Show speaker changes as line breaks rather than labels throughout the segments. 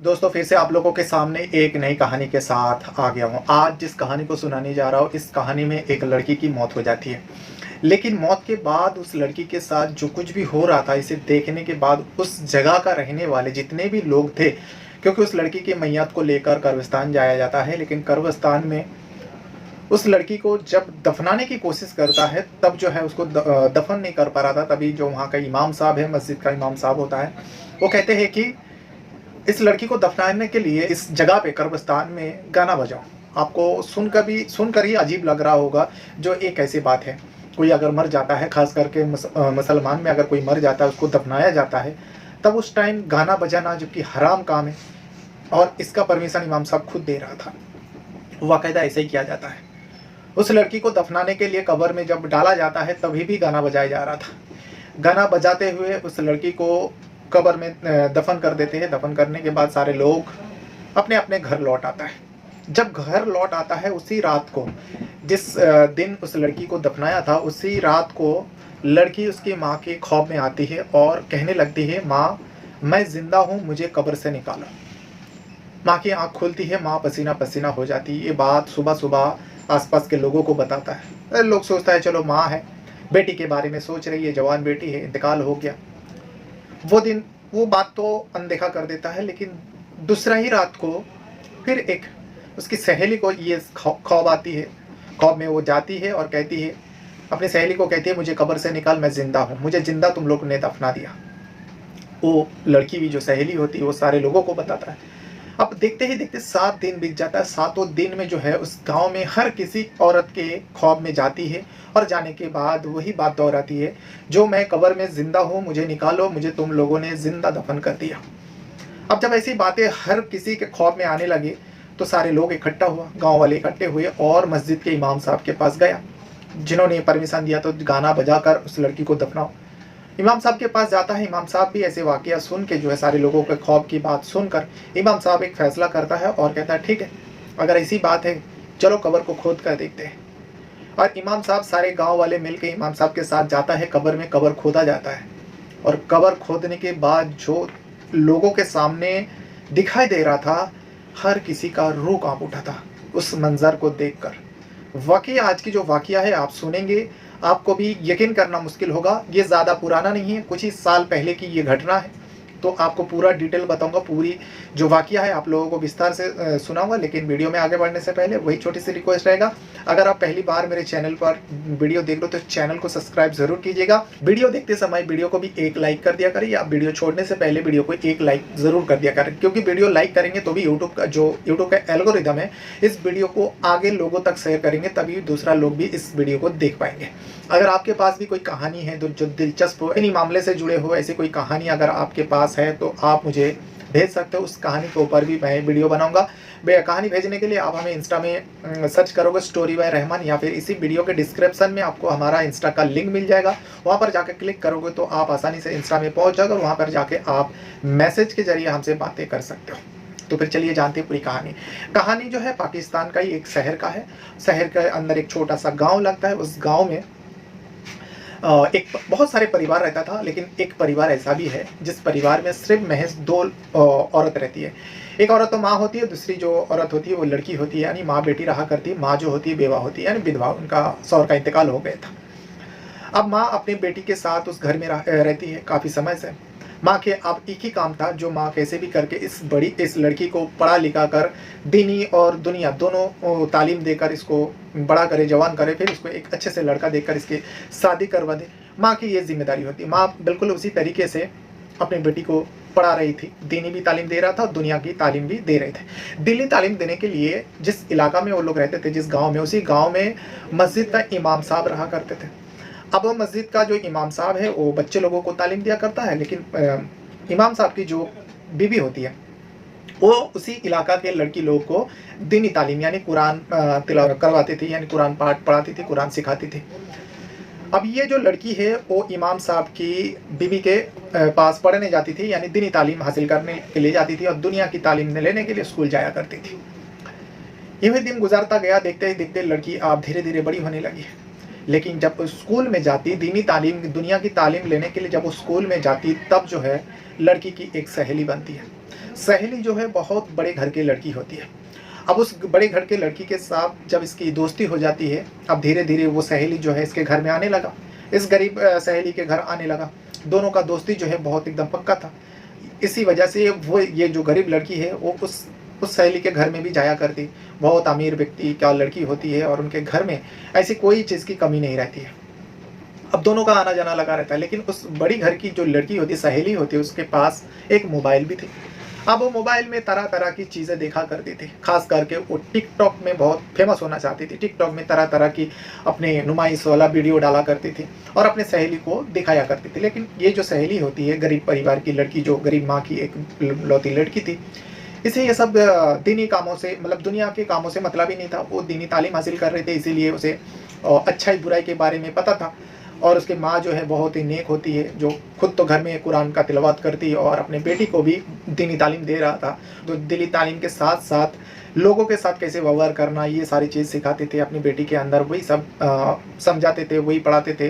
दोस्तों फिर से आप लोगों के सामने एक नई कहानी के साथ आ गया हूँ। आज जिस कहानी को सुनाने जा रहा हूँ, इस कहानी में एक लड़की की मौत हो जाती है। लेकिन मौत के बाद उस लड़की के साथ जो कुछ भी हो रहा था, इसे देखने के बाद उस जगह का रहने वाले जितने भी लोग थे, क्योंकि उस लड़की की मैयत को लेकर कब्रिस्तान जाया जाता है, लेकिन कब्रिस्तान में उस लड़की को जब दफनाने की कोशिश करता है तब जो है उसको दफन नहीं कर पा रहा था। तभी जो वहाँ का इमाम साहब है, मस्जिद का इमाम साहब होता है, वो कहते हैं कि इस लड़की को दफनाने के लिए इस जगह पे कब्रिस्तान में गाना बजाओ। आपको सुनकर ही अजीब लग रहा होगा, जो एक ऐसी बात है, कोई अगर मर जाता है, खास करके मुसलमान में अगर कोई मर जाता है, उसको दफनाया जाता है, तब उस टाइम गाना बजाना जो कि हराम काम है, और इसका परमिशन इमाम साहब खुद दे रहा था। वाकायदा ऐसे ही किया जाता है। उस लड़की को दफनाने के लिए कब्र में जब डाला जाता है तभी भी गाना बजाया जा रहा था। गाना बजाते हुए उस लड़की को कब्र में दफन कर देते हैं। दफन करने के बाद सारे लोग अपने अपने घर लौट आता है। जब घर लौट आता है, उसी रात को, जिस दिन उस लड़की को दफनाया था, उसी रात को लड़की उसकी माँ के ख्वाब में आती है और कहने लगती है, माँ मैं जिंदा हूँ, मुझे कब्र से निकालो। माँ की आँख खुलती है, माँ पसीना पसीना हो जाती है। ये बात सुबह सुबह आसपास के लोगों को बताता है। लोग सोचता है चलो माँ है, बेटी के बारे में सोच रही है, जवान बेटी है, इंतकाल हो गया। वो बात तो अनदेखा कर देता है। लेकिन दूसरा ही रात को फिर एक उसकी सहेली को ये ख्वाब आती है। ख्वाब में वो जाती है और कहती है, अपनी सहेली को कहती है, मुझे कब्र से निकाल, मैं जिंदा हूँ, मुझे जिंदा तुम लोग ने दफना दिया। वो लड़की भी जो सहेली होती है वो सारे लोगों को बताता है। अब देखते ही देखते 7 दिन बीत जाता है। 7 दिन में जो है उस गांव में हर किसी औरत के ख्वाब में जाती है, और जाने के बाद वही बात दोहराती है, जो मैं कब्र में जिंदा हूँ, मुझे निकालो, मुझे तुम लोगों ने जिंदा दफन कर दिया। अब जब ऐसी बातें हर किसी के ख्वाब में आने लगी तो सारे लोग इकट्ठा हुआ, गाँव वाले इकट्ठे हुए और मस्जिद के इमाम साहब के पास गया, जिन्होंने परमिशन दिया तो गाना बजाकर उस लड़की को दफनाओ। इमाम साहब के पास जाता है। इमाम साहब भी ऐसे वाकया सुन के जो है, सारे लोगों के ख्वाब की बात सुनकर इमाम साहब एक फैसला करता है और कहता है, ठीक है, अगर ऐसी बात है चलो कब्र को खोद कर देखते हैं। और इमाम साहब, सारे गांव वाले मिलकर इमाम साहब के साथ जाता है कब्र में। कब्र खोदा जाता है और कब्र खोदने के बाद जो लोगों के सामने दिखाई दे रहा था, हर किसी का रूह कांप उठा था उस मंजर को देखकर। वाकई आज की जो वाकया है आप सुनेंगे, आपको भी यकीन करना मुश्किल होगा। ये ज़्यादा पुराना नहीं है, कुछ ही साल पहले की ये घटना है। तो आपको पूरा डिटेल बताऊंगा, पूरी जो वाकया है आप लोगों को विस्तार से सुनाऊंगा। लेकिन वीडियो में आगे बढ़ने से पहले वही छोटी सी रिक्वेस्ट रहेगा, अगर आप पहली बार मेरे चैनल पर वीडियो देख रहे हो तो चैनल को सब्सक्राइब जरूर कीजिएगा। वीडियो देखते समय वीडियो को भी एक लाइक कर दिया करें, या वीडियो छोड़ने से पहले वीडियो को एक लाइक जरूर कर दिया करें, क्योंकि वीडियो लाइक करेंगे तो भी यूट्यूब का एल्गोरिदम है, इस वीडियो को आगे लोगों तक शेयर करेंगे, तभी दूसरा लोग भी इस वीडियो को देख पाएंगे। अगर आपके पास भी कोई कहानी है जो दिलचस्प हो, इन्हीं मामले से जुड़े हो, ऐसी कोई कहानी अगर आपके पास है तो आप मुझे भेज सकते हो। उस कहानी के ऊपर भी मैं वीडियो बनाऊंगा। कहानी भेजने के लिए आप हमें इंस्टा में सर्च करोगे स्टोरी बाय रहमान, या फिर इसी वीडियो के डिस्क्रिप्शन में आपको हमारा इंस्टा का लिंक मिल जाएगा। वहां पर जाकर क्लिक करोगे तो आप आसानी से इंस्टा में पहुंच जाओगे, और वहां पर जाके आप मैसेज के जरिए हमसे बातें कर सकते हो। तो फिर चलिए जानते हैं पूरी कहानी। कहानी जो है पाकिस्तान का ही एक शहर का है। शहर के अंदर एक छोटा सा गाँव लगता है। उस गाँव में एक बहुत सारे परिवार रहता था, लेकिन एक परिवार ऐसा भी है जिस परिवार में सिर्फ महज 2 औरत रहती है। एक औरत तो माँ होती है, दूसरी जो औरत होती है वो लड़की होती है, यानी माँ बेटी रहा करती है। माँ जो होती है बेवा होती है, यानी विधवा, उनका सौर का इंतकाल हो गया था। अब माँ अपनी बेटी के साथ उस घर में रहती है काफ़ी समय से। माँ के अब एक ही काम था, जो माँ कैसे भी करके इस लड़की को पढ़ा लिखा कर दीनी और दुनिया दोनों तालीम देकर इसको बड़ा करे, जवान करे, फिर इसको एक अच्छे से लड़का देकर इसकी शादी करवा दे। माँ की ये जिम्मेदारी होती है। माँ बिल्कुल उसी तरीके से अपनी बेटी को पढ़ा रही थी, दीनी भी तालीम दे रहा था, दुनिया की तालीम भी दे रहे थे। दीनी तालीम देने के लिए जिस इलाका में वो लोग रहते थे, जिस गाँव में, उसी गाँव में मस्जिद का इमाम साहब रहा करते थे। अब वो मस्जिद का जो इमाम साहब है वो बच्चे लोगों को तालीम दिया करता है, लेकिन इमाम साहब की जो बीवी होती है वो उसी इलाका के लड़की लोगों को दीनी तालीम यानी कुरान तिलावत करवाती थी, यानी कुरान पाठ पढ़ाती थी, कुरान सिखाती थी। अब ये जो लड़की है वो इमाम साहब की बीवी के पास पढ़ने जाती थी, यानी दीनी तालीम हासिल करने के लिए जाती थी, और दुनिया की तालीम लेने के लिए स्कूल जाया करती थी। यही दिन गुजारता गया। देखते ही देखते लड़की आप धीरे धीरे बड़ी होने लगी। लेकिन जब स्कूल में जाती, दीनी तालीम, दुनिया की तालीम लेने के लिए जब वो स्कूल में जाती, तब जो है लड़की की एक सहेली बनती है। सहेली जो है बहुत बड़े घर की लड़की होती है। अब उस बड़े घर के लड़की के साथ जब इसकी दोस्ती हो जाती है, अब धीरे-धीरे वो सहेली जो है इसके घर में आने लगा, इस गरीब सहेली के घर आने लगा। दोनों का दोस्ती जो है बहुत एकदम पक्का था। इसी वजह से वो ये जो गरीब लड़की है वो उस सहेली के घर में भी जाया करती। बहुत अमीर व्यक्ति का लड़की होती है और उनके घर में ऐसी कोई चीज़ की कमी नहीं रहती है। अब दोनों का आना-जाना लगा रहता है, लेकिन उस बड़ी घर की जो लड़की होती है, सहेली होती है, उसके पास एक मोबाइल भी थी। अब वो मोबाइल में तरह-तरह की चीज़ें देखा करती थी। ख़ास करके वो टिकटॉक में बहुत फ़ेमस होना चाहती थी। टिकटॉक में तरह-तरह की अपने नुमाइश वाला वीडियो डाला करती थी और अपने सहेली को दिखाया करती थी। लेकिन ये जो सहेली होती है, गरीब परिवार की लड़की, जो गरीब माँ की एक लौती लड़की थी, इसे ये सब दीनी कामों से, मतलब दुनिया के कामों से मतलब ही नहीं था। वो दीनी तालीम हासिल कर रहे थे, इसीलिए उसे अच्छाई-बुराई के बारे में पता था। और उसकी माँ जो है बहुत ही नेक होती है, जो खुद तो घर में कुरान का तिलावत करती है और अपने बेटी को भी दीनी तालीम दे रहा था। तो दीनी तालीम के साथ-साथ लोगों के साथ कैसे व्यवहार करना, ये सारी चीज़ सिखाते थे अपनी बेटी के अंदर, वही सब समझाते थे, वही पढ़ाते थे।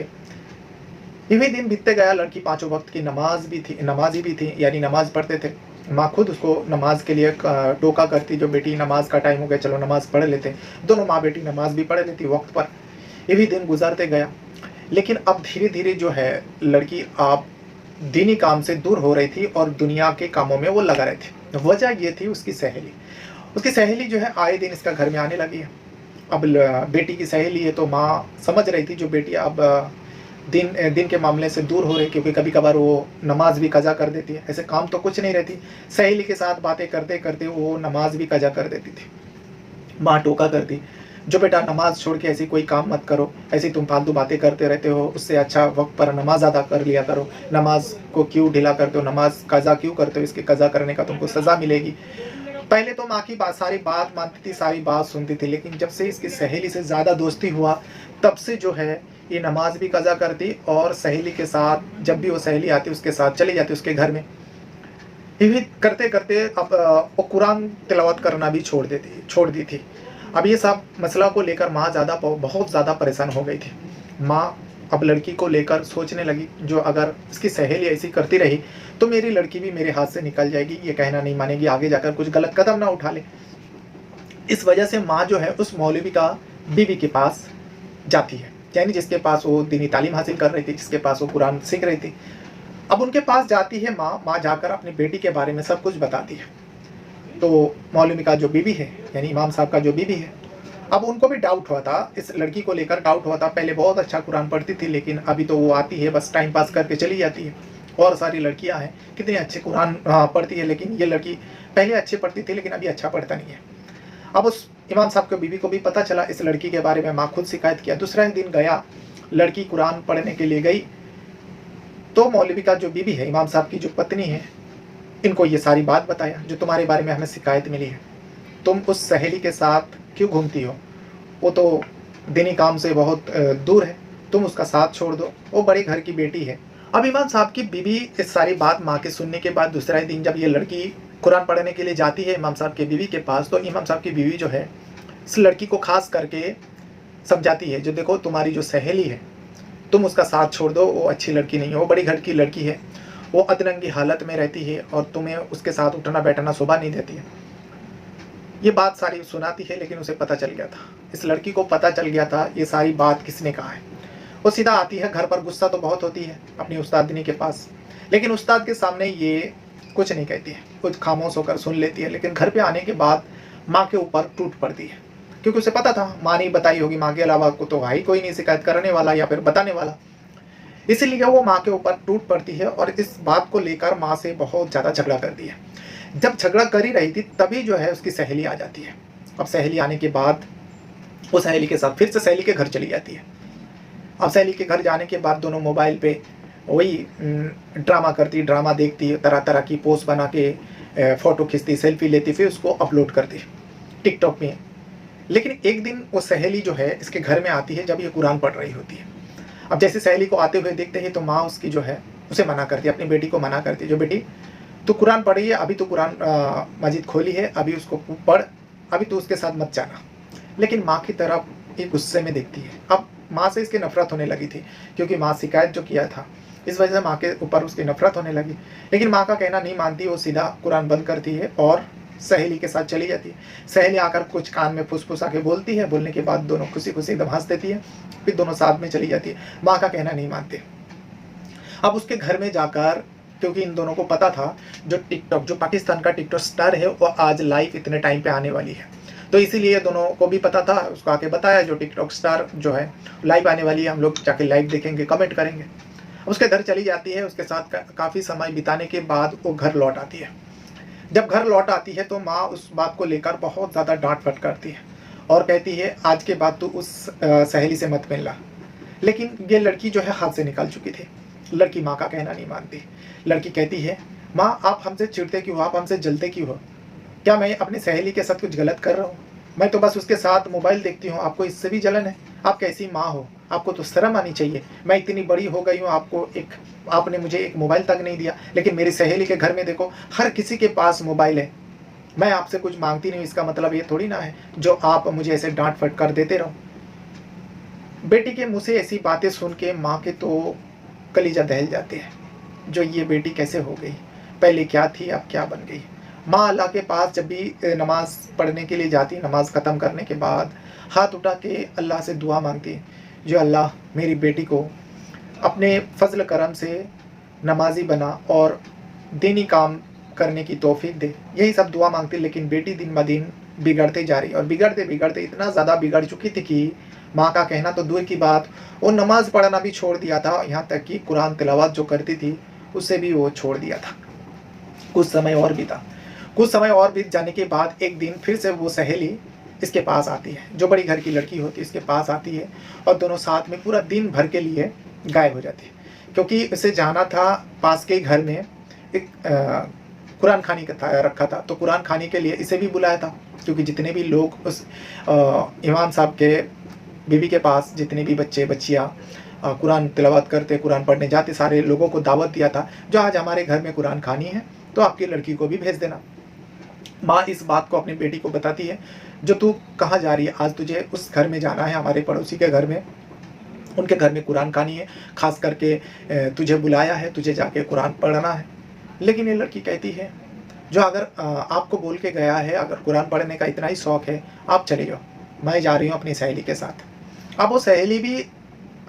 यूँ दिन बीतते गया, लड़की पाँचों वक़्त की नमाज़ी भी थी, यानी नमाज़ पढ़ते थे। माँ खुद उसको नमाज़ के लिए टोका करती, जो बेटी नमाज़ का टाइम हो गया, चलो नमाज़ पढ़ लेते हैं। दोनों माँ बेटी नमाज़ भी पढ़ लेती वक़्त पर। ये भी दिन गुज़रते गया। लेकिन अब धीरे-धीरे जो है लड़की अब दीनी काम से दूर हो रही थी और दुनिया के कामों में वो लगा रही थी। वजह ये थी उसकी सहेली। उसकी सहेली जो है आए दिन इसका घर में आने लगी है। अब बेटी की सहेली है, तो माँ समझ रही थी जो बेटी अब दिन के मामले से दूर हो रही, क्योंकि कभी-कभार वो नमाज़ भी कज़ा कर देती है। ऐसे काम तो कुछ नहीं रहती। सहेली के साथ बातें करते-करते वो नमाज़ भी कज़ा कर देती थी। माँ टोका करती, जो बेटा नमाज़ छोड़ के ऐसी कोई काम मत करो, ऐसी तुम फालतू बातें करते रहते हो, उससे अच्छा वक़्त पर नमाज़ अदा कर लिया करो। नमाज़ को क्यों ढीला करते हो, नमाज़ कज़ा क्यों करते हो, इसके कज़ा करने का तुमको सज़ा मिलेगी। पहले तो माँ की सारी बात मानती थी, सारी बात सुनती थी, लेकिन जब से इसकी सहेली से ज़्यादा दोस्ती हुआ, तब से जो है ये नमाज़ भी कज़ा करती और सहेली के साथ, जब भी वो सहेली आती उसके साथ चली जाती उसके घर में। ये भी करते-करते अब वो कुरान तिलावत करना भी छोड़ दी थी। अब ये सब मसला को लेकर माँ बहुत ज़्यादा परेशान हो गई थी। माँ अब लड़की को लेकर सोचने लगी, जो अगर इसकी सहेली ऐसी करती रही तो मेरी लड़की भी मेरे हाथ से निकल जाएगी, ये कहना नहीं मानेगी, आगे जाकर कुछ गलत कदम ना उठा ले। इस वजह से माँ जो है उस मौलवी का बीवी के पास जाती है, यानी जिसके पास वो दीनी तालीम हासिल कर रही थी, जिसके पास वो कुरान सीख रही थी। अब उनके पास जाती है माँ जाकर अपनी बेटी के बारे में सब कुछ बताती है। तो मौलवी का जो बीवी है, यानी इमाम साहब का जो बीवी है, अब उनको भी डाउट हुआ था, इस लड़की को लेकर डाउट हुआ था। पहले बहुत अच्छा कुरान पढ़ती थी, लेकिन अभी तो वो आती है बस टाइम पास करके चली जाती है। और सारी लड़कियां हैं कितने अच्छे कुरान पढ़ती है, लेकिन ये लड़की पहले अच्छे पढ़ती थी, लेकिन अभी अच्छा पढ़ता नहीं है। अब उस इमाम साहब के बीवी को भी पता चला इस लड़की के बारे में, माँ खुद शिकायत किया। दूसरा दिन गया, लड़की कुरान पढ़ने के लिए गई, तो मौलवी का जो बीवी है, इमाम साहब की जो पत्नी है, इनको ये सारी बात बताया, जो तुम्हारे बारे में हमें शिकायत मिली है, तुम उस सहेली के साथ क्यों घूमती हो, वो तो दीनी काम से बहुत दूर है, तुम उसका साथ छोड़ दो, वो बड़े घर की बेटी है। अब इमाम साहब की बीवी इस सारी बात माँ के सुनने के बाद दूसरा दिन जब ये लड़की कुरान पढ़ने के लिए जाती है इमाम साहब के बीवी के पास, तो इमाम साहब की बीवी जो है इस लड़की को खास करके समझाती है, जो देखो तुम्हारी जो सहेली है, तुम उसका साथ छोड़ दो, वो अच्छी लड़की नहीं है, वो बड़ी घर की लड़की है, वो अधरंगी हालत में रहती है और तुम्हें उसके साथ उठना बैठना शोभा नहीं देती है। ये बात सारी सुनाती है, लेकिन उसे पता चल गया था, इस लड़की को पता चल गया था ये सारी बात किसने कहा है। वो सीधा आती है घर पर, गुस्सा तो बहुत होती है अपनी उस्तादनी के पास, लेकिन उस्ताद के सामने ये कुछ नहीं कहती है, कुछ खामोश होकर सुन लेती है। लेकिन घर पे आने के बाद माँ के ऊपर टूट पड़ती है, क्योंकि उसे पता था माँ नहीं बताई होगी, माँ के अलावा को तो भाई कोई नहीं शिकायत करने वाला या फिर बताने वाला, इसीलिए वो माँ के ऊपर टूट पड़ती है और इस बात को लेकर माँ से बहुत ज़्यादा झगड़ा करती है। जब झगड़ा कर ही रही थी तभी जो है उसकी सहेली आ जाती है। अब सहेली आने के बाद वो सहेली के साथ फिर से सहेली के घर चली जाती है। अब सहेली के घर जाने के बाद दोनों मोबाइल पे वही ड्रामा देखती है, तरह तरह की पोस्ट बना के फ़ोटो खींचती, सेल्फी लेती, फिर उसको अपलोड करती टिकटॉक में। लेकिन एक दिन वो सहेली जो है इसके घर में आती है जब ये कुरान पढ़ रही होती है। अब जैसे सहेली को आते हुए देखते ही तो माँ उसकी जो है उसे मना करती है, अपनी बेटी को मना करती है, जो बेटी तू कुरान पढ़ी है, अभी तो कुरान मजीद खोली है, अभी उसको पढ़, अभी तो उसके साथ मत जाना। लेकिन माँ की तरफ एक गुस्से में देखती है। अब माँ से इसकी नफरत होने लगी थी, क्योंकि माँ शिकायत जो किया था इस वजह से माँ के ऊपर उसकी नफरत होने लगी। लेकिन माँ का कहना नहीं मानती, वो सीधा कुरान बंद करती है और सहेली के साथ चली जाती है। सहेली आकर कुछ कान में फुसफुसा के बोलती है, बोलने के बाद दोनों खुशी खुशी एकदम हंस देती है, फिर दोनों साथ में चली जाती है। माँ का कहना नहीं मानते। अब उसके घर में जाकर, क्योंकि इन दोनों को पता था जो टिकटॉक, जो पाकिस्तान का टिकटॉक स्टार है, वो आज लाइव इतने टाइम पे आने वाली है, तो इसीलिए दोनों को भी पता था। उसको आके बताया जो टिकटॉक स्टार जो है लाइव आने वाली है, हम लोग जाके लाइव देखेंगे, कमेंट करेंगे। उसके घर चली जाती है, उसके साथ काफ़ी समय बिताने के बाद वो घर लौट आती है। जब घर लौट आती है तो माँ उस बात को लेकर बहुत ज़्यादा डांट फट करती है और कहती है आज के बाद तू उस सहेली से मत मिलना। लेकिन ये लड़की जो है हाथ से निकल चुकी थी। लड़की माँ का कहना नहीं मानती। लड़की कहती है माँ आप हमसे चिढ़ते क्यों, आप हमसे जलते क्यों हो? क्या मैं अपनी सहेली के साथ कुछ गलत कर रहा हूँ? मैं तो बस उसके साथ मोबाइल देखती हूँ, आपको इससे भी जलन है? आप कैसी माँ हो, आपको तो शर्म आनी चाहिए। मैं इतनी बड़ी हो गई हूँ, आपने मुझे एक मोबाइल तक नहीं दिया, लेकिन मेरी सहेली के घर में देखो हर किसी के पास मोबाइल है। मैं आपसे कुछ मांगती नहीं, इसका मतलब ये थोड़ी ना है जो आप मुझे ऐसे डांट फटकार देते रहो। बेटी के मुँह से ऐसी बातें सुन के माँ के तो कलीजा दहल जाते हैं, जो ये बेटी कैसे हो गई, पहले क्या थी अब क्या बन गई। माँ अल्लाह के पास जब भी नमाज़ पढ़ने के लिए जाती, नमाज़ ख़त्म करने के बाद हाथ उठा के अल्लाह से दुआ मांगती, जो अल्लाह मेरी बेटी को अपने फजल करम से नमाजी बना और दीनी काम करने की तौफीक दे। यही सब दुआ मांगती। लेकिन बेटी दिन ब दिन बिगड़ते जा रही, और बिगड़ते बिगड़ते इतना ज़्यादा बिगड़ चुकी थी कि माँ का कहना तो दूर की बात, वो नमाज़ पढ़ना भी छोड़ दिया था। यहाँ तक कि कुरान तिलावत जो करती थी उससे भी वो छोड़ दिया था। कुछ समय और बीता। कुछ समय और बीत जाने के बाद एक दिन फिर से वो सहेली इसके पास आती है, जो बड़ी घर की लड़की होती है इसके पास आती है, और दोनों साथ में पूरा दिन भर के लिए गायब हो जाती है। क्योंकि इसे जाना था पास के घर में एक कुरान खानी का रखा था, तो कुरान खाने के लिए इसे भी बुलाया था। क्योंकि जितने भी लोग उस इमाम साहब के बीवी के पास, जितने भी बच्चे बच्चियाँ कुरान तिलावत करते, कुरान पढ़ने जाते, सारे लोगों को दावत दिया था जो आज हमारे घर में कुरान खानी है तो आपकी लड़की को भी भेज देना। माँ इस बात को अपनी बेटी को बताती है, जो तू कहाँ जा रही है, आज तुझे उस घर में जाना है, हमारे पड़ोसी के घर में, उनके घर में कुरान खानी है, खास करके तुझे बुलाया है, तुझे जाके कुरान पढ़ना है। लेकिन ये लड़की कहती है जो अगर आपको बोल के गया है, अगर कुरान पढ़ने का इतना ही शौक़ है आप चले जाओ, मैं जा रही हूँ अपनी सहेली के साथ। अब वो सहेली भी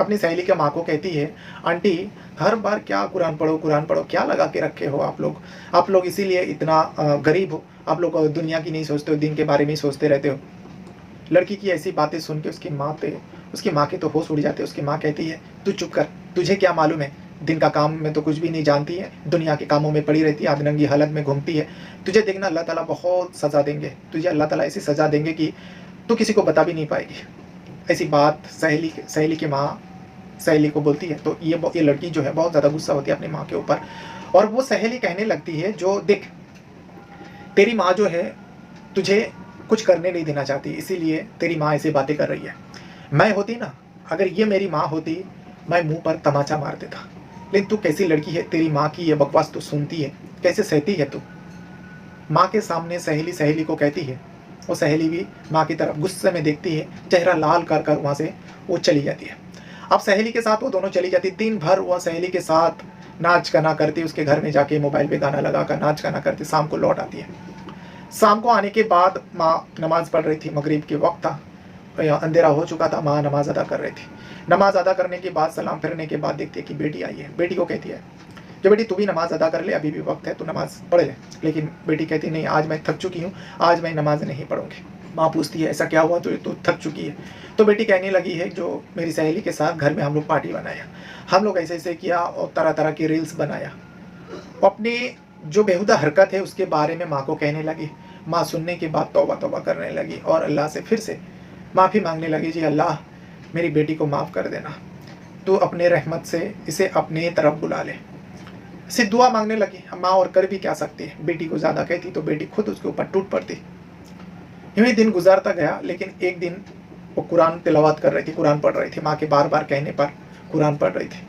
अपनी सहेली के माँ को कहती है आंटी हर बार क्या कुरान पढ़ो, क्या लगा के रखे हो आप लोग इसीलिए इतना गरीब हो, आप लोग दुनिया की नहीं सोचते हो, दिन के बारे में ही सोचते रहते हो। लड़की की ऐसी बातें सुन के उसकी माँ के तो होश उड़ जाते। उसकी माँ कहती है तू चुप कर, तुझे क्या मालूम है, दिन का काम में तो कुछ भी नहीं जानती है, दुनिया के कामों में पड़ी रहती है, आधनंगी हालत में घूमती है। तुझे देखना अल्लाह ताला बहुत सज़ा देंगे, तुझे अल्लाह ताला ऐसी सज़ा देंगे कि तू किसी को बता भी नहीं पाएगी। ऐसी बात सहेली की माँ सहेली को बोलती है। तो ये लड़की जो है बहुत ज़्यादा गुस्सा होती है अपनी माँ के ऊपर, और वो सहेली कहने लगती है जो देख तेरी माँ जो है तुझे कुछ करने नहीं देना चाहती, इसीलिए तेरी माँ ऐसी बातें कर रही है। मैं होती ना, अगर ये मेरी माँ होती, मैं मुंह पर तमाचा मार देता। लेकिन तू कैसी लड़की है, तेरी माँ की ये बकवास तू सुनती है, कैसे सहती है तू? माँ के सामने सहेली को कहती है। वो सहेली भी माँ की तरफ गुस्से में देखती है, चेहरा लाल कर कर वहाँ से वो चली जाती है। अब सहेली के साथ वो दोनों चली जाती। दिन भर वह सहेली के साथ नाच गाना करती, उसके घर में जाके मोबाइल पे गाना लगा कर नाच गाना करती। शाम को लौट आती है। शाम को आने के बाद माँ नमाज़ पढ़ रही थी, मगरिब के वक्त था, अंधेरा हो चुका था, माँ नमाज़ अदा कर रही थी। नमाज़ अदा करने के बाद सलाम फिरने के बाद देखती है कि बेटी आई है। बेटी को कहती है जो बेटी तू भी नमाज़ अदा कर ले, अभी भी वक्त है, तू नमाज़ पढ़ ले। लेकिन बेटी कहती नहीं, आज मैं थक चुकी हूँ, आज मैं नमाज़ नहीं पढ़ूंगी। माँ पूछती है ऐसा क्या हुआ, तू थक चुकी है? तो बेटी कहने लगी है जो मेरी सहेली के साथ घर में हम लोग पार्टी बनाया, हम लोग ऐसे ऐसे किया और तरह तरह की रील्स बनाया। अपनी जो बेहुदा हरकत है उसके बारे में माँ को कहने लगी। माँ सुनने के बाद तौबा तौबा करने लगी और अल्लाह से फिर से माफ़ी मांगने लगी, जी अल्लाह मेरी बेटी को माफ़ कर देना, तो अपने रहमत से इसे अपने तरफ बुला ले। इसे दुआ मांगने लगी। माँ और कर भी क्या सकती है, बेटी को ज़्यादा कहती तो बेटी खुद उसके ऊपर टूट पड़ती। यूँ ही दिन गुजारता गया। लेकिन एक दिन वो कुरान तिलावत कर रही थी, कुरान पढ़ रही थी। माँ के बार बार कहने पर कुरान पढ़ रही थी।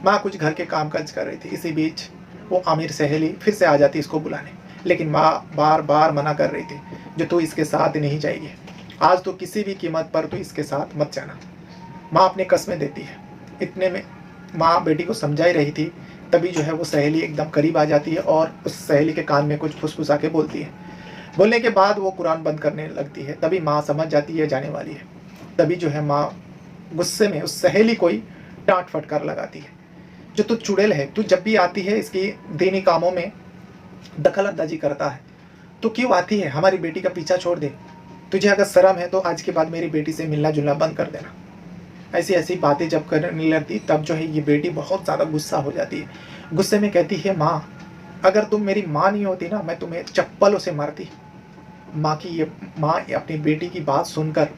माँ कुछ घर के काम काज कर रही थी। इसी बीच वो आमिर सहेली फिर से आ जाती इसको बुलाने, लेकिन माँ बार बार मना कर रही थी, जो तू इसके साथ नहीं जाएगी, आज तो किसी भी कीमत पर तू इसके साथ मत जाना। माँ अपने कस्में देती है। इतने में माँ बेटी को समझा ही रही थी, तभी जो है वो सहेली एकदम करीब आ जाती है और उस सहेली के कान में कुछ फुसफुसा के बोलती है। बोलने के बाद वो कुरान बंद करने लगती है। तभी माँ समझ जाती है जाने वाली है। तभी जो है माँ गुस्से में उस सहेली को ही डांट फटकार लगाती है, जो तू चुड़ैल है, तू जब भी आती है इसकी दीनी कामों में दखल अंदाजी करता है, तू क्यों आती है, हमारी बेटी का पीछा छोड़ दे, तुझे अगर शर्म है तो आज के बाद मेरी बेटी से मिलना जुलना बंद कर देना। ऐसी ऐसी बातें जब करने लगती तब जो है ये बेटी बहुत ज़्यादा गुस्सा हो जाती है। गुस्से में कहती है, माँ अगर तुम मेरी माँ नहीं होती ना, मैं तुम्हें चप्पलों से मारती। माँ अपनी बेटी की बात सुनकर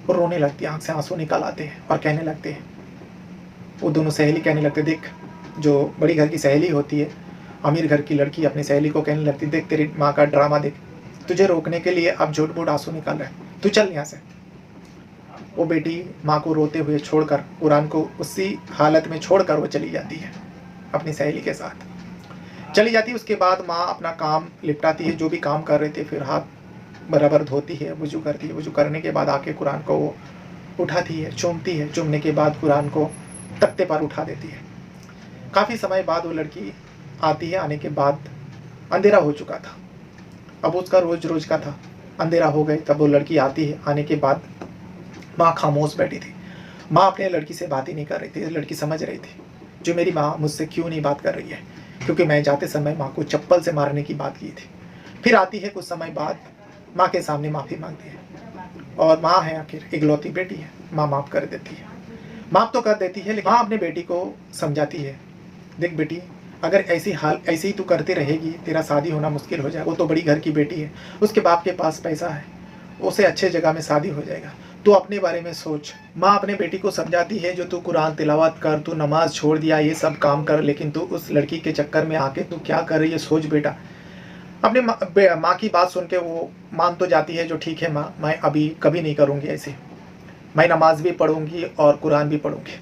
रोने लगती है, आंख से आंसू निकल आते हैं और कहने लगते हैं, वो दोनों सहेली कहने लगते, देख, जो बड़ी घर की सहेली होती है, अमीर घर की लड़की अपनी सहेली को कहने लगती, देख तेरी माँ का ड्रामा देख, तुझे रोकने के लिए अब झूठ मूठ आंसू निकाल रहा है, तू चल यहाँ से। वो बेटी माँ को रोते हुए छोड़कर, कुरान को उसी हालत में छोड़कर वो चली जाती है, अपनी सहेली के साथ चली जाती है। उसके बाद माँ अपना काम निपटाती है, जो भी काम कर रहे थे, फिर हाथ बराबर धोती है, वुजू करती है, वुजू करने के बाद आके कुरान को वो उठाती है, चूमती है, चूमने के बाद कुरान को तख्ते पर उठा देती है। काफ़ी समय बाद वो लड़की आती है, आने के बाद अंधेरा हो चुका था, अब उसका रोज रोज का था, अंधेरा हो गए। तब वो लड़की आती है, आने के बाद माँ खामोश बैठी थी। माँ अपने लड़की से बात ही नहीं कर रही थी। लड़की समझ रही थी, जो मेरी माँ मुझसे क्यों नहीं बात कर रही है, क्योंकि मैं जाते समय माँ को चप्पल से मारने की बात की थी। फिर आती है, कुछ समय बाद माँ के सामने माफ़ी मांगती है, और माँ है आखिर, इकलौती बेटी है, माँ माफ़ कर देती है। माफ़ तो कर देती है, लेकिन माँ अपने बेटी को समझाती है, देख बेटी, अगर ऐसी ही तू करती रहेगी, तेरा शादी होना मुश्किल हो जाएगा। वो तो बड़ी घर की बेटी है, उसके बाप के पास पैसा है, उसे अच्छे जगह में शादी हो जाएगा, तू अपने बारे में सोच। माँ अपने बेटी को समझाती है, जो तू कुरान तिलावत कर, तू नमाज छोड़ दिया, ये सब काम कर, लेकिन तू उस लड़की के चक्कर में आके तू क्या कर रही है, सोच बेटा। अपनी माँ की बात सुन के वो मान तो जाती है, जो ठीक है माँ, मैं अभी कभी नहीं करूँगी ऐसे, मैं नमाज भी पढ़ूंगी और कुरान भी पढ़ूंगी।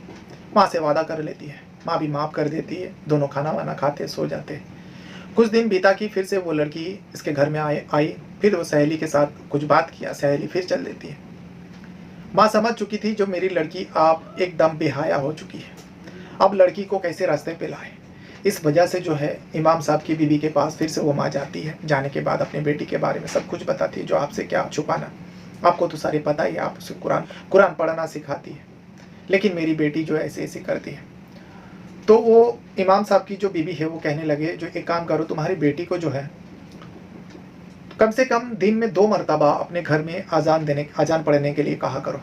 माँ से वादा कर लेती है, माँ भी माफ़ कर देती है, दोनों खाना वाना खाते सो जाते। कुछ दिन बीता कि फिर से वो लड़की इसके घर में आई, फिर वो सहेली के साथ कुछ बात किया, सहेली फिर चल देती है। माँ समझ चुकी थी, जो मेरी लड़की आप एकदम बेहाया हो चुकी है, अब लड़की को कैसे रास्ते पे लाए। इस वजह से जो है इमाम साहब की बीवी के पास फिर से वो माँ जाती है। जाने के बाद अपनी बेटी के बारे में सब कुछ बताती है, जो आपसे क्या छुपाना, आपको तो सारे पता ही है, आप उसे कुरान पढ़ना सिखाती है, लेकिन मेरी बेटी जो ऐसे ऐसे करती है। तो वो इमाम साहब की जो बीवी है वो कहने लगे, जो एक काम करो, तुम्हारी बेटी को जो है कम से कम दिन में 2 मरतबा अपने घर में अजान पढ़ने के लिए कहा करो।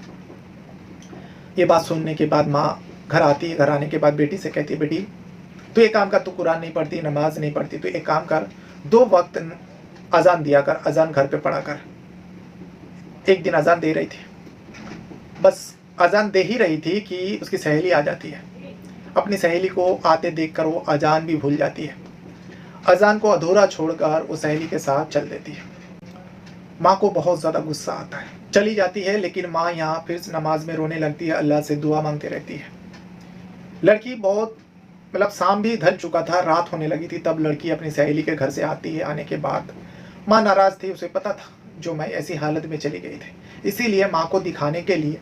ये बात सुनने के बाद माँ घर आती है। घर आने के बाद बेटी से कहती है, बेटी तू एक काम कर, तू कुरान नहीं पढ़ती, नमाज नहीं पढ़ती, तो एक काम कर, 2 वक्त अजान दिया कर, अजान घर पे पढ़ा कर। एक दिन अजान दे रही थी, बस अजान दे ही रही थी कि उसकी सहेली आ जाती है। अपनी सहेली को आते देखकर वो अजान भी भूल जाती है, अजान को अधूरा छोड़कर वो सहेली के साथ चल देती है। माँ को बहुत ज़्यादा गुस्सा आता है, चली जाती है, लेकिन माँ यहाँ फिर नमाज में रोने लगती है, अल्लाह से दुआ मांगती रहती है। लड़की बहुत शाम भी ढल चुका था, रात होने लगी थी, तब लड़की अपनी सहेली के घर से आती है। आने के बाद माँ नाराज़ थी, उसे पता था जो मैं ऐसी हालत में चली गई थी, इसीलिए माँ को दिखाने के लिए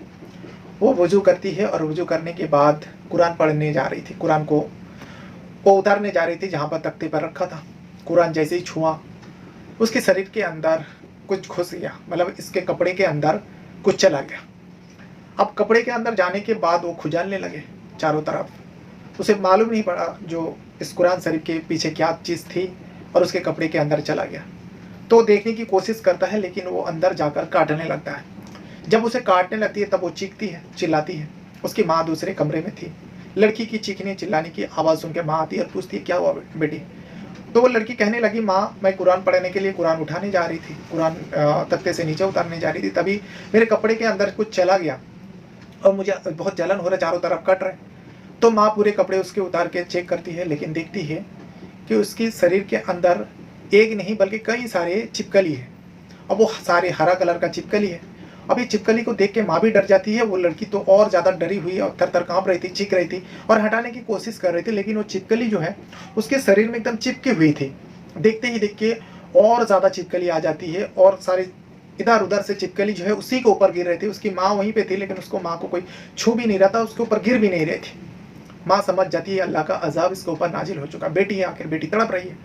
वो वज़ू करती है, और वज़ू करने के बाद कुरान पढ़ने जा रही थी, कुरान को वो उतारने जा रही थी जहाँ पर तख्ते पर रखा था। कुरान जैसे ही छुआ, उसके शरीर के अंदर कुछ घुस गया, इसके कपड़े के अंदर कुछ चला गया। अब कपड़े के अंदर जाने के बाद वो खुजालने लगे चारों तरफ, उसे मालूम नहीं पड़ा जो इस कुरान शरीफ के पीछे क्या चीज़ थी, और उसके कपड़े के अंदर चला गया। तो देखने की कोशिश करता है, लेकिन वो अंदर जाकर काटने लगता है। जब उसे काटने लगती है तब वो चीखती है, चिल्लाती है। उसकी माँ दूसरे कमरे में थी। लड़की की चीखने चिल्लाने की आवाज़ सुनकर माँ आती है और पूछती है, क्या हुआ बेटी। तो वो लड़की कहने लगी, माँ मैं कुरान पढ़ने के लिए कुरान उठाने जा रही थी, कुरान तख्ते से नीचे उतारने जा रही थी, तभी मेरे कपड़े के अंदर कुछ चला गया और मुझे बहुत जलन हो रहा है, चारों तरफ कट रहे। तो माँ पूरे कपड़े उसके उतार के चेक करती है, लेकिन देखती है कि उसकी शरीर के अंदर एक नहीं बल्कि कई सारे छिपकली है, और वो सारे हरा कलर का छिपकली है। अब ये छिपकली को देख के माँ भी डर जाती है। वो लड़की तो और ज़्यादा डरी हुई और थर थर काँप रही थी, चीख रही थी और हटाने की कोशिश कर रही थी, लेकिन वो छिपकली जो है उसके शरीर में एकदम चिपकी हुई थी। देखते ही देख के और ज़्यादा छिपकली आ जाती है और सारे इधर उधर से छिपकली जो है उसी के ऊपर गिर रही थी। उसकी माँ वहीं पे थी, लेकिन उसको माँ को कोई छू भी नहीं रहा था, उसके ऊपर गिर भी नहीं रही थी। माँ समझ जाती है अल्लाह का अजाब इसके ऊपर नाजिल हो चुका, बेटी है आखिर, बेटी तड़प रही है।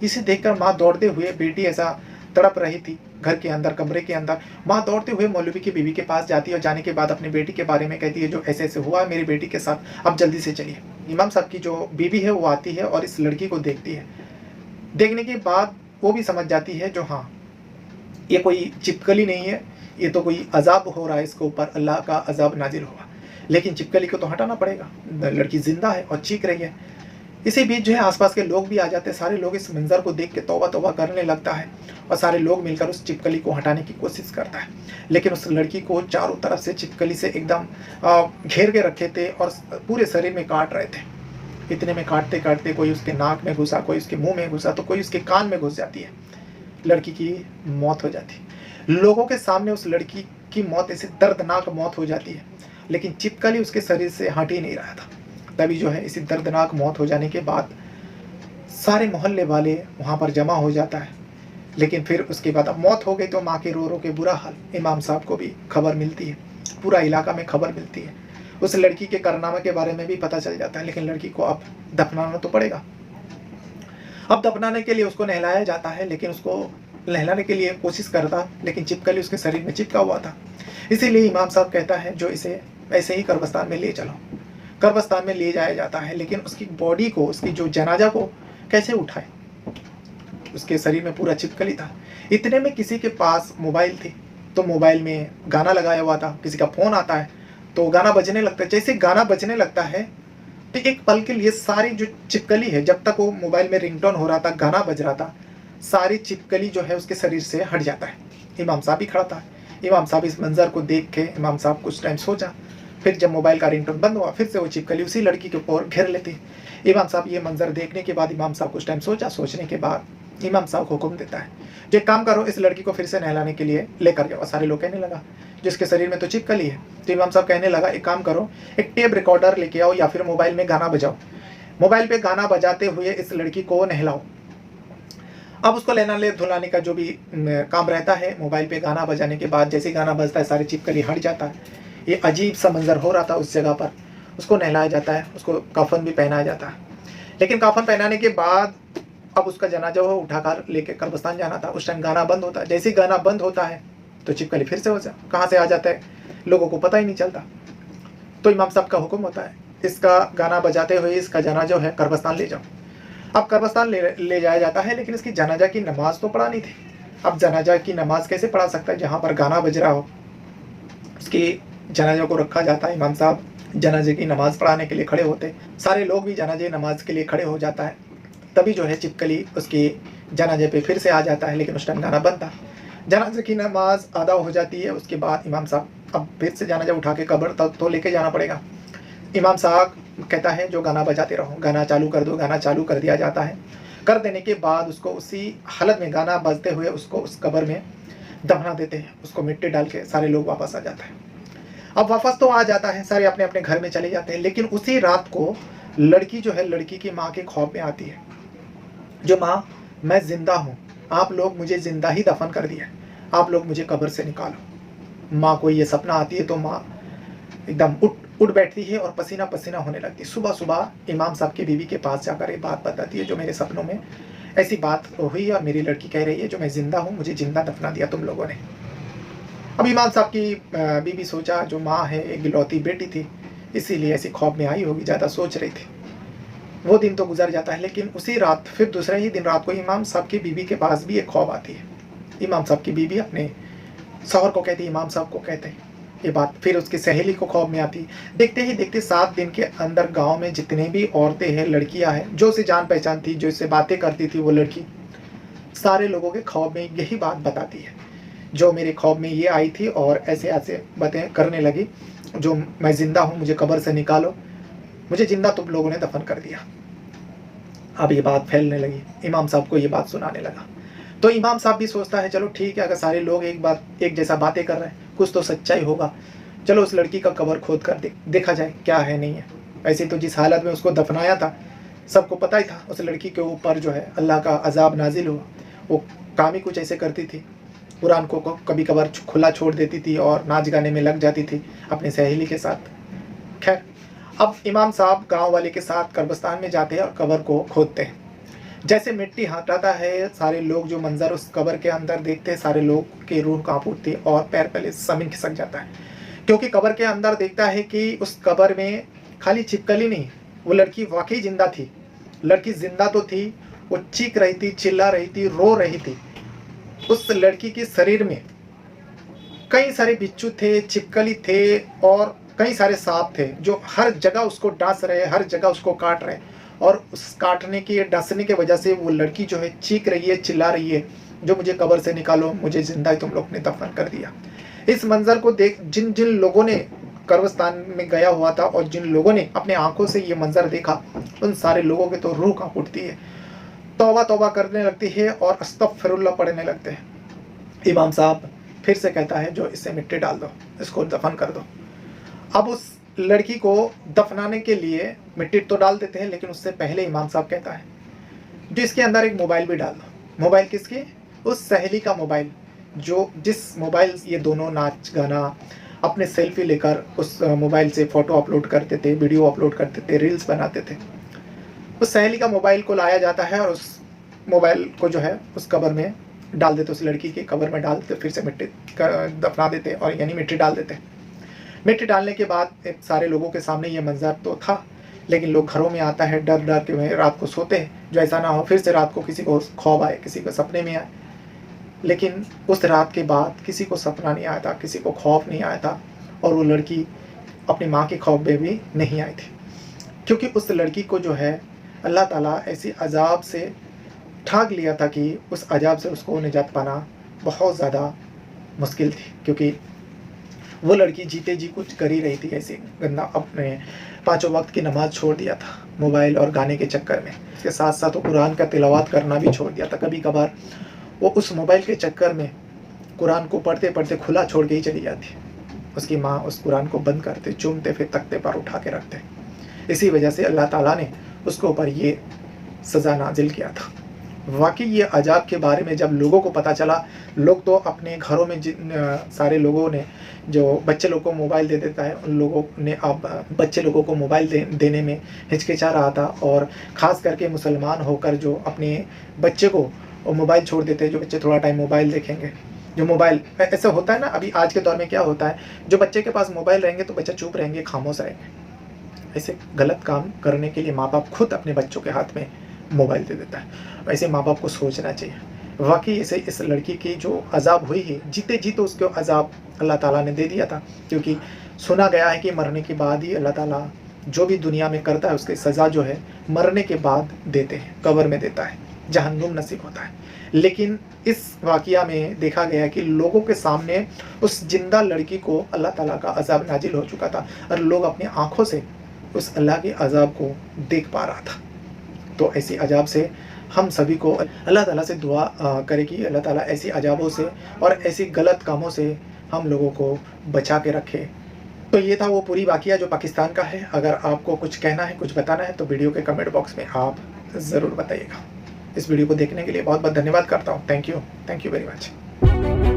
इसे देखकर माँ दौड़ते हुए, बेटी ऐसा तड़प रही थी घर के अंदर, कमरे के अंदर, माँ दौड़ते हुए मौलवी की बीवी के पास जाती है और जाने के बाद अपनी बेटी के बारे में कहती है जो ऐसे ऐसे हुआ मेरी बेटी के साथ, अब जल्दी से चलिए। इमाम साहब की जो बीवी है वो आती है और इस लड़की को देखती है। देखने के बाद वो भी समझ जाती है जो हाँ ये कोई छिपकली नहीं है, ये तो कोई अजाब हो रहा है इसके ऊपर, अल्लाह का अजाब नाजिल हुआ। लेकिन छिपकली को तो हटाना पड़ेगा, लड़की जिंदा है और चीख रही है। इसी बीच जो है आसपास के लोग भी आ जाते हैं। सारे लोग इस मंजर को देख के तौबा तौबा करने लगता है और सारे लोग मिलकर उस छिपकली को हटाने की कोशिश करता है। लेकिन उस लड़की को चारों तरफ से छिपकली से एकदम घेर के रखे थे और पूरे शरीर में काट रहे थे। इतने में काटते काटते कोई उसके नाक में घुसा, कोई उसके मुंह में घुसा, तो कोई उसके कान में घुस जाती है। लड़की की मौत हो जाती है। लोगों के सामने उस लड़की की मौत ऐसी दर्दनाक मौत हो जाती है, लेकिन छिपकली उसके शरीर से हट ही नहीं रहा था। तभी जो है इसी दर्दनाक मौत हो जाने के बाद सारे मोहल्ले वाले वहाँ पर जमा हो जाता है। लेकिन फिर उसके बाद अब मौत हो गई तो माँ के रो रो के बुरा हाल। इमाम साहब को भी खबर मिलती है, पूरा इलाका में खबर मिलती है। उस लड़की के कारनामे के बारे में भी पता चल जाता है। लेकिन लड़की को अब दफनाना तो पड़ेगा। अब दफनाने के लिए उसको नहलाया जाता है, लेकिन उसको नहलाने के लिए कोशिश करता, लेकिन छिपकली उसके शरीर में चिपका हुआ था। इसीलिए इमाम साहब कहता है जो इसे ऐसे ही कब्रिस्तान में ले चलो। कब्रिस्तान में ले जाया जाता है, लेकिन उसकी बॉडी को, उसकी जो जनाजा को कैसे उठाए, उसके शरीर में पूरा छिपकली था। इतने में किसी के पास मोबाइल थी, तो मोबाइल में गाना लगाया हुआ था। किसी का फ़ोन आता है तो गाना बजने लगता है। जैसे गाना बजने लगता है तो एक पल के लिए सारी जो छिपकली है, जब तक वो मोबाइल में रिंगटोन हो रहा था, गाना बज रहा था, सारी छिपकली जो है उसके शरीर से हट जाता है। इमाम साहब भी खड़ा था। इमाम साहब इस मंजर को देख के इमाम साहब कुछ टाइम सोचा। फिर जब मोबाइल का रिंगटोन बंद हुआ, फिर से वो छिपकली उसी लड़की के ऊपर घेर लेती। इमाम साहब ये मंजर देखने के बाद इमाम साहब कुछ टाइम सोचा। सोचने के बाद इमाम साहब को हुक्म देता है जो एक काम करो, इस लड़की को फिर से नहलाने के लिए लेकर जाओ। सारे लोग कहने लगा जिसके शरीर में तो छिपकली है। तो इमाम साहब कहने लगा एक काम करो, एक टेप रिकॉर्डर लेके आओ या फिर मोबाइल में गाना बजाओ। मोबाइल पे गाना बजाते हुए इस लड़की को नहलाओ। अब उसको लेना ले धुलाने का जो भी काम रहता है, मोबाइल पे गाना बजाने के बाद जैसे गाना बजता है सारी छिपकली हट जाता है। ये अजीब सा मंजर हो रहा था उस जगह पर। उसको नहलाया जाता है, उसको कफन भी पहनाया जाता है। लेकिन कफन पहनाने के बाद अब उसका जनाजा वो उठाकर लेके कब्रिस्तान जाना था। उस टाइम गाना बंद होता है। जैसे ही गाना बंद होता है तो छिपकली फिर से कहाँ से आ जाता है, लोगों को पता ही नहीं चलता। तो इमाम साहब का हुक्म होता है इसका गाना बजाते हुए इसका जनाजा है कब्रिस्तान ले जाओ। अब कब्रिस्तान ले जाया जाता है, लेकिन इसकी जनाजा की नमाज तो पढ़ानी थी। अब जनाजा की नमाज कैसे पढ़ा सकता है जहाँ पर गाना बज रहा हो। उसकी जनाजा को रखा जाता है। इमाम साहब जनाजे की नमाज पढ़ाने के लिए खड़े होते, सारे लोग भी जनाजे नमाज के लिए खड़े हो जाता है। तभी जो है छिपकली उसकी जनाजे पे फिर से आ जाता है, लेकिन उस टाइम गाना बंद था। जनाजे की नमाज अदा हो जाती है। उसके बाद इमाम साहब अब फिर से जनाजा उठा के कब्र तक तो लेके जाना पड़ेगा। इमाम साहब कहता है जो गाना बजाते रहो, गाना चालू कर दो। गाना चालू कर दिया जाता है। कर देने के बाद उसको उसी हालत में गाना बजते हुए उसको उस कब्र में दफना देते हैं। उसको मिट्टी डाल के सारे लोग वापस आ जाते हैं। अब वापस तो आ जाता है, सारे अपने अपने घर में चले जाते हैं। लेकिन उसी रात को लड़की जो है लड़की की माँ के ख्वाब में आती है जो माँ मैं जिंदा हूँ, आप लोग मुझे जिंदा ही दफन कर दिया, आप लोग मुझे कब्र से निकालो। माँ को ये सपना आती है तो माँ एकदम उठ बैठती है और पसीना पसीना होने लगती है। सुबह सुबह इमाम साहब की बीवी के पास जाकर ये बात बताती है जो मेरे सपनों में ऐसी बात हुई और मेरी लड़की कह रही है जो मैं जिंदा हूँ, मुझे जिंदा दफना दिया तुम लोगों ने। अब इमाम साहब की बीवी सोचा जो माँ है एक गिलौती बेटी थी, इसीलिए ऐसी ख्वाब में आई होगी, ज़्यादा सोच रही थी। वो दिन तो गुजर जाता है, लेकिन उसी रात फिर दूसरे ही दिन रात को इमाम साहब की बीवी के पास भी एक ख्वाब आती है। इमाम साहब की बीवी अपने शौहर को कहती है, इमाम साहब को कहते हैं ये बात। फिर उसकी सहेली को ख्वाब में आती। देखते ही देखते 7 दिन के अंदर गांव में जितने भी औरतें हैं, लड़कियां हैं, जो उसे जान पहचान थी, जो इससे बातें करती थी, वो लड़की सारे लोगों के ख्वाब में यही बात बताती है जो मेरे ख्वाब में ये आई थी और ऐसे ऐसे बातें करने लगी जो मैं जिंदा हूँ, मुझे कब्र से निकालो, मुझे जिंदा तुम लोगों ने दफन कर दिया। अब ये बात फैलने लगी। इमाम साहब को ये बात सुनाने लगा तो इमाम साहब भी सोचता है चलो ठीक है, अगर सारे लोग एक जैसा बातें कर रहे हैं कुछ तो सच्चाई होगा, चलो उस लड़की का कब्र खोद कर देखा जाए क्या है नहीं है। ऐसे तो जिस हालत में उसको दफनाया था सबको पता ही था उस लड़की के ऊपर जो है अल्लाह का अजाब नाजिल हुआ, वो काम ही कुछ ऐसे करती थी। कुरान को कभी कभार खुला छोड़ देती थी और नाच गाने में लग जाती थी अपनी सहेली के साथ। खैर, अब इमाम साहब गांव वाले के साथ कब्रिस्तान में जाते हैं और कब्र को खोदते हैं। जैसे मिट्टी हटाता है, सारे लोग जो मंजर उस कब्र के अंदर देखते हैं, सारे लोग की रूह कांप उठती है और पैर पहले ज़मीन खिसक जाता है, क्योंकि कब्र के अंदर देखता है कि उस कब्र में खाली छिपकली नहीं, वो लड़की वाकई जिंदा थी। लड़की जिंदा तो थी, वो चीख रही थी, चिल्ला रही थी, रो रही थी। उस लड़की के शरीर में कई सारे बिच्छू थे, छिपकली थे और कई सारे सांप थे जो हर जगह उसको डांस रहे, हर जगह उसको काट रहे। और उस काटने की, डांसने की वजह से वो लड़की जो है चीख रही है, चिल्ला रही है, जो मुझे कब्र से निकालो, मुझे जिंदा ही तुम लोग ने दफन कर दिया। इस मंजर को देख जिन जिन लोगों ने कब्रिस्तान में गया हुआ था और जिन लोगों ने अपने आंखों से ये मंजर देखा, उन सारे लोगों के तो रूह कांप उठती है, तौबा तौबा करने लगती है और अस्तगफिरुल्लाह पढ़ने लगते हैं। इमाम साहब फिर से कहता है, जो इसे मिट्टी डाल दो, इसको दफन कर दो। अब उस लड़की को दफनाने के लिए मिट्टी तो डाल देते हैं, लेकिन उससे पहले इमाम साहब कहता है, जो इसके अंदर एक मोबाइल भी डाल दो। मोबाइल किसकी? उस सहेली का मोबाइल, जो जिस मोबाइल ये दोनों नाच गाना, अपने सेल्फी लेकर उस मोबाइल से फ़ोटो अपलोड करते थे, वीडियो अपलोड करते थे, रील्स बनाते थे। उस सहेली का मोबाइल को लाया जाता है और उस मोबाइल को जो है उस कब्र में डाल देते, उस लड़की की कब्र में डाल देते, फिर से मिट्टी दफना देते और यानी मिट्टी डाल देते। मिट्टी डालने के बाद सारे लोगों के सामने ये मंजर तो था, लेकिन लोग घरों में आता है, डर डर के रात को सोते हैं, जो ऐसा ना हो फिर से रात को किसी को ख्वाब आए, किसी को सपने में आए। लेकिन उस रात के बाद किसी को सपना नहीं आया था, किसी को खौफ नहीं आया था, और वो लड़की अपनी माँ के खौफ में भी नहीं आई थी, क्योंकि उस लड़की को जो है अल्लाह ताला ऐसी अजाब से ठाक लिया था कि उस अजाब से उसको निजात पाना बहुत ज़्यादा मुश्किल थी, क्योंकि वो लड़की जीते जी कुछ कर ही रही थी ऐसे गंदा। अपने 5 वक्त की नमाज़ छोड़ दिया था मोबाइल और गाने के चक्कर में, इसके साथ साथ वो कुरान का तिलावत करना भी छोड़ दिया था। कभी कभार वो उस मोबाइल के चक्कर में कुरान को पढ़ते पढ़ते खुला छोड़ के ही चली जाती। उसकी माँ उस कुरान को बंद करते, चूमते, फिर तख्ते पर उठा के रखते। इसी वजह से अल्लाह ताला ने उसके ऊपर ये सज़ा नाजिल किया था। वाकई ये अजाब के बारे में जब लोगों को पता चला, लोग तो अपने घरों में जिन सारे लोगों ने, जो बच्चे लोगों को मोबाइल दे देता है, उन लोगों ने अब बच्चे लोगों को मोबाइल देने में हिचकिचा रहा था। और ख़ास करके मुसलमान होकर जो अपने बच्चे को मोबाइल छोड़ देते हैं, जो बच्चे थोड़ा टाइम मोबाइल देखेंगे, जो मोबाइल ऐसा होता है ना, अभी आज के दौर में क्या होता है, जो बच्चे के पास मोबाइल रहेंगे तो बच्चा चुप रहेंगे, खामोश रहेंगे। ऐसे गलत काम करने के लिए माँ बाप खुद अपने बच्चों के हाथ में मोबाइल दे देता है। वैसे माँ बाप को सोचना चाहिए। वाकई इसे इस लड़की की जो अजाब हुई है, जीते जी तो उसको अजाब अल्लाह ताला ने दे दिया था, क्योंकि सुना गया है कि मरने के बाद ही अल्लाह ताला जो भी दुनिया में करता है उसकी सज़ा जो है मरने के बाद देते हैं, कब्र में देता है, जहन्नुम नसीब होता है। लेकिन इस वाक़या में देखा गया कि लोगों के सामने उस जिंदा लड़की को अल्लाह ताला का अजाब नाजिल हो चुका था और लोग अपनी आँखों से उस अल्लाह के अजाब को देख पा रहा था। तो ऐसी अजाब से हम सभी को अल्लाह ताला से दुआ करें कि अल्लाह ताला ऐसी अजाबों से और ऐसी गलत कामों से हम लोगों को बचा के रखे। तो ये था वो पूरी वाक़या जो पाकिस्तान का है। अगर आपको कुछ कहना है, कुछ बताना है, तो वीडियो के कमेंट बॉक्स में आप ज़रूर बताइएगा। इस वीडियो को देखने के लिए बहुत बहुत धन्यवाद करता हूँ। Thank you very much.